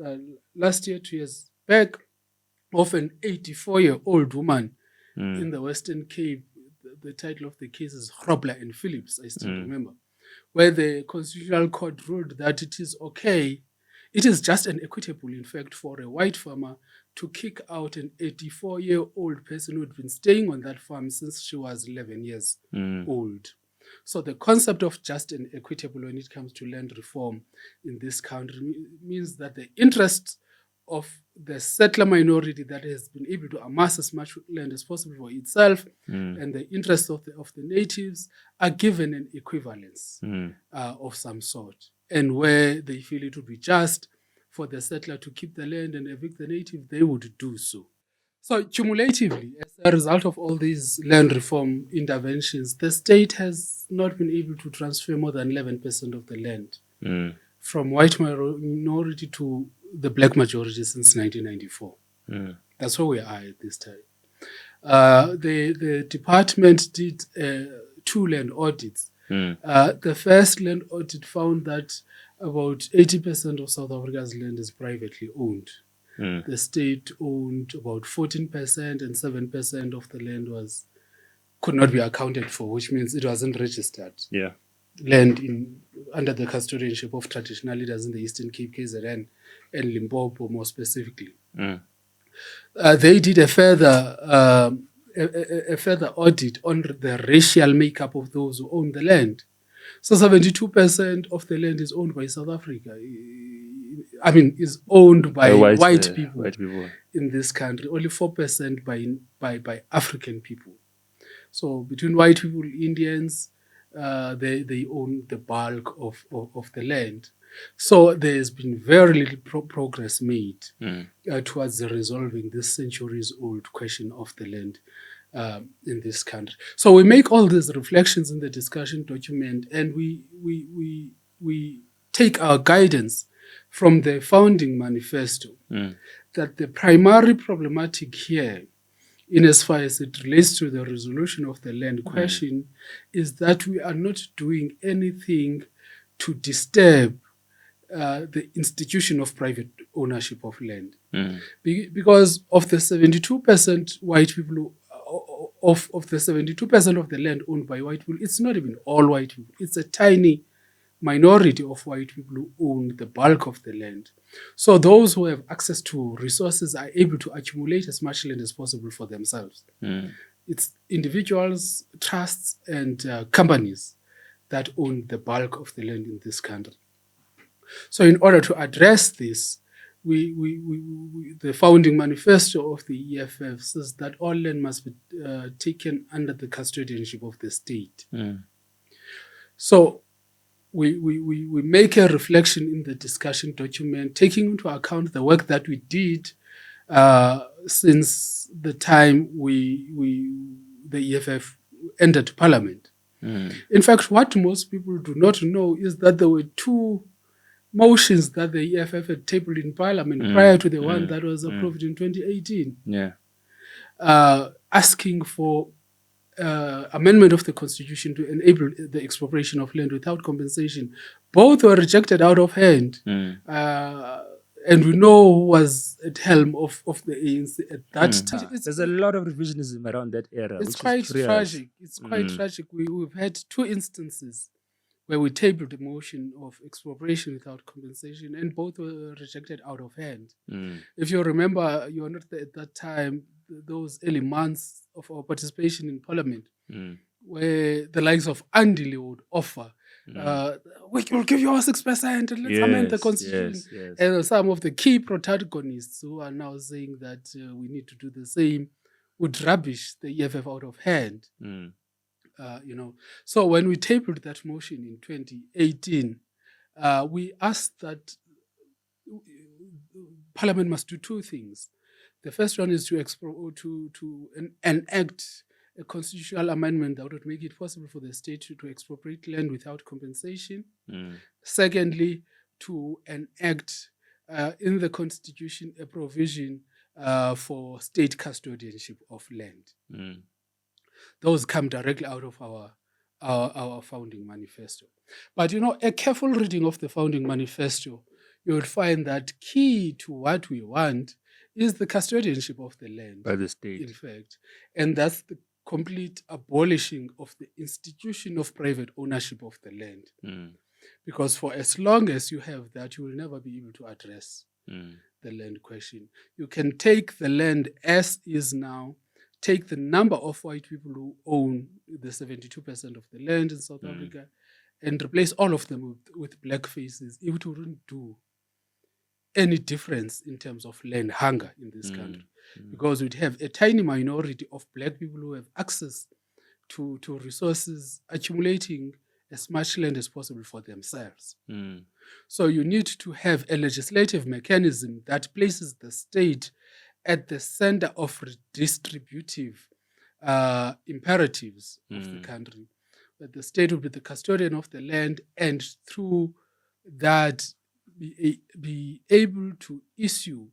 last year, 2 years back, of an 84-year-old woman in the Western Cape. The title of the case is Grobler and Phillips, I still remember, where the Constitutional Court ruled that it is okay, it is just and equitable, in fact, for a white farmer to kick out an 84-year-old person who had been staying on that farm since she was 11 years old. So the concept of just and equitable when it comes to land reform in this country means that the interests of the settler minority that has been able to amass as much land as possible for itself and the interests of the natives are given an equivalence of some sort. And where they feel it would be just for the settler to keep the land and evict the native, they would do so. So cumulatively, as a result of all these land reform interventions, the state has not been able to transfer more than 11% of the land from white minority to the black majority since 1994. That's where we are at this time. The department did 2 land audits. The first land audit found that about 80% of South Africa's land is privately owned. The state owned about 14%, and 7% of the land could not be accounted for, which means it wasn't registered. Land under the custodianship of traditional leaders in the Eastern Cape, KZN, and Limpopo more specifically. They did a further audit on the racial makeup of those who own the land. So 72% of the land is owned by South Africa. I mean, is owned by white people in this country. Only 4% by African people. So between white people, Indians, they own the bulk of the land. So there's been very little progress made towards resolving this centuries-old question of the land in this country. So we make all these reflections in the discussion document, and we take our guidance from the founding manifesto that the primary problematic here, in as far as it relates to the resolution of the land question, is that we are not doing anything to disturb the institution of private ownership of land. Because of the 72% white people of the 72% of the land owned by white people, it's not even all white people. It's a tiny minority of white people who own the bulk of the land. So those who have access to resources are able to accumulate as much land as possible for themselves. It's individuals, trusts, and companies that own the bulk of the land in this country. So in order to address this, the founding manifesto of the EFF says that all land must be taken under the custodianship of the state. So we make a reflection in the discussion document, taking into account the work that we did since the time the EFF entered Parliament. In fact, what most people do not know is that there were two motions that the EFF had tabled in Parliament prior to the one that was approved in 2018, asking for amendment of the Constitution to enable the expropriation of land without compensation. Both were rejected out of hand. And we know who was at helm of the ANC at that time. There's a lot of revisionism around that era. It's quite tragic. It's quite tragic. We've had two instances where we tabled the motion of expropriation without compensation, and both were rejected out of hand. If you remember, you were not there at that time, those early months of our participation in Parliament, where the likes of Andile would offer, we will give you our 6% and let's amend the Constitution. And some of the key protagonists who are now saying that we need to do the same would rubbish the EFF out of hand. So when we tabled that motion in 2018, we asked that Parliament must do two things. The first one is to enact a constitutional amendment that would make it possible for the state to expropriate land without compensation. Secondly, to enact in the Constitution a provision for state custodianship of land. Those come directly out of our founding manifesto. But a careful reading of the founding manifesto, you would find that key to what we want is the custodianship of the land by the state, in fact, and that's the complete abolishing of the institution of private ownership of the land. Because for as long as you have that, you will never be able to address the land question. You can take the land as is now, take the number of white people who own the 72% of the land in South Africa, and replace all of them with black faces. It wouldn't do any difference in terms of land hunger in this country, because we'd have a tiny minority of black people who have access to resources, accumulating as much land as possible for themselves. So you need to have a legislative mechanism that places the state at the center of redistributive imperatives of the country. That the state will be the custodian of the land, and through that be able to issue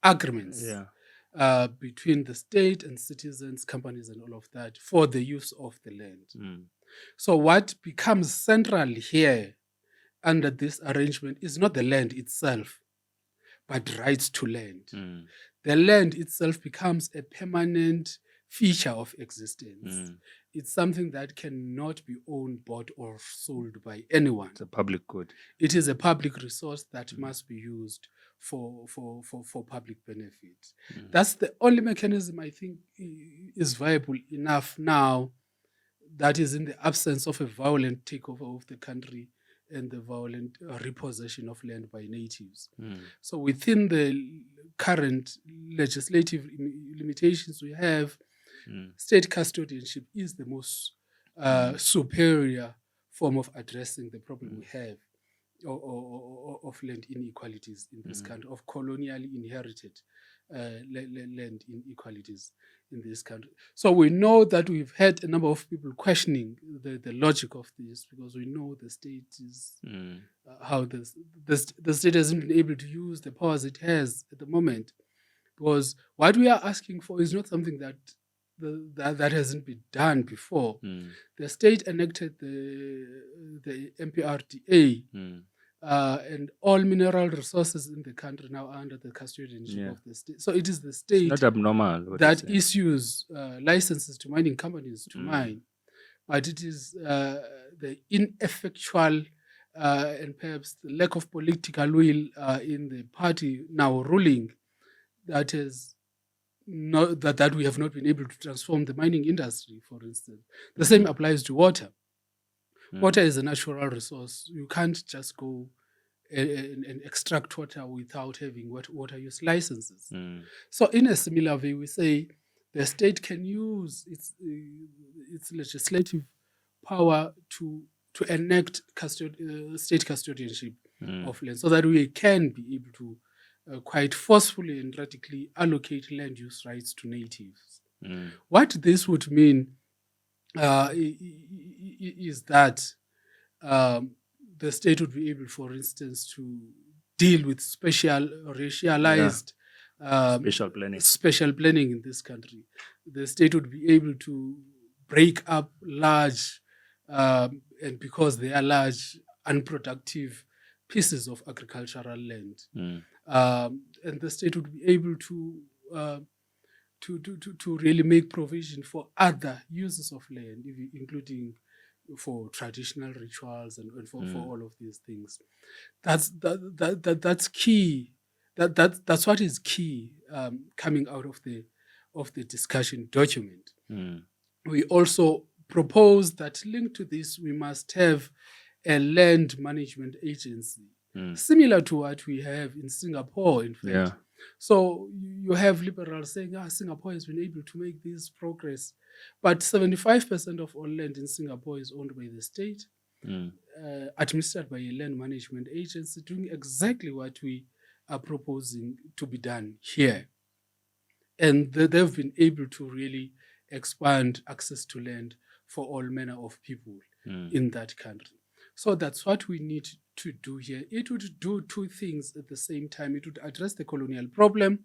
agreements between the state and citizens, companies, and all of that for the use of the land. So what becomes central here under this arrangement is not the land itself, but rights to land. The land itself becomes a permanent feature of existence. It's something that cannot be owned, bought, or sold by anyone. It's a public good. It is a public resource that must be used for public benefit. That's the only mechanism I think is viable enough now, that is in the absence of a violent takeover of the country and the violent repossession of land by natives. So within the current legislative limitations we have, state custodianship is the most superior form of addressing the problem we have of land inequalities in this country, of colonially inherited land inequalities in this country. So we know that we've had a number of people questioning the logic of this, because we know the state is how the state hasn't been able to use the powers it has at the moment, because what we are asking for is not something that hasn't been done before. The state enacted the MPRDA and all mineral resources in the country now are under the custodianship of the state. So it is the It's state not abnormal that issues licenses to mining companies to mine, but it is the ineffectual and perhaps the lack of political will in the party now ruling that is not that we have not been able to transform the mining industry, for instance. The same applies to water. Water is a natural resource. You can't just go and extract water without having water use licenses. So in a similar way, we say the state can use its legislative power to enact state custodianship of land, so that we can be able to quite forcefully and radically allocate land use rights to natives. What this would mean is that the state would be able, for instance, to deal with special racialized special planning in this country. The state would be able to break up large, and because they are large, unproductive pieces of agricultural land. And the state would be able to really make provision for other uses of land, including for traditional rituals and for all of these things. That's key. That's what is key coming out of the discussion document. We also propose that linked to this, we must have a land management agency, similar to what we have in Singapore, in fact. So you have liberals saying, Singapore has been able to make this progress, but 75% of all land in Singapore is owned by the state, administered by a land management agency, doing exactly what we are proposing to be done here. And they've been able to really expand access to land for all manner of people in that country. So that's what we need to do here. It would do two things at the same time. It would address the colonial problem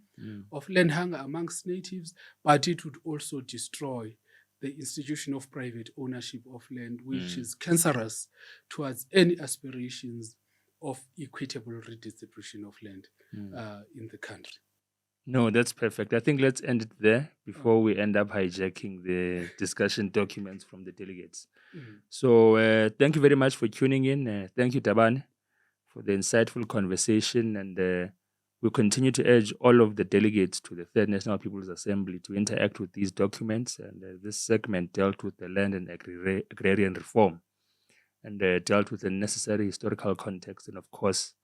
of land hunger amongst natives, but it would also destroy the institution of private ownership of land, which is cancerous towards any aspirations of equitable redistribution of land in the country. No, that's perfect. I think let's end it there before we end up hijacking the discussion documents from the delegates. So thank you very much for tuning in. Thank you, Tabane, for the insightful conversation. And we'll continue to urge all of the delegates to the Third National People's Assembly to interact with these documents. And this segment dealt with the land and agrarian reform and dealt with the necessary historical context and, of course,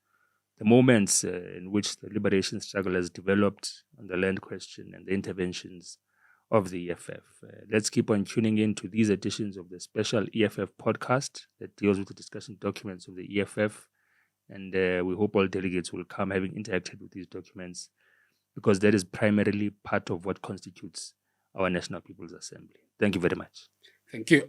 the moments in which the liberation struggle has developed on the land question and the interventions of the EFF. Let's keep on tuning in to these editions of the special EFF podcast that deals with the discussion documents of the EFF. And we hope all delegates will come having interacted with these documents, because that is primarily part of what constitutes our National People's Assembly. Thank you very much. Thank you.